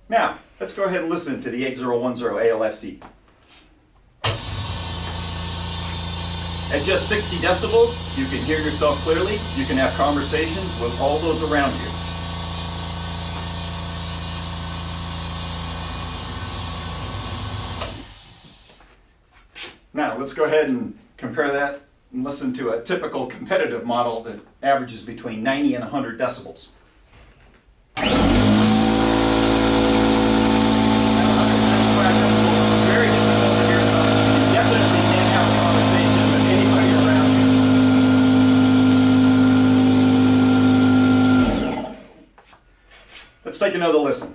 Now, let's go ahead and listen to the 8010 ALFC. At just 60 decibels, you can hear yourself clearly. You can have conversations with all those around you. Now, let's go ahead and compare that and listen to a typical competitive model that averages between 90 and 100 decibels. Very difficult to hear something. You definitely can't have a conversation with anybody around you. Let's take another listen.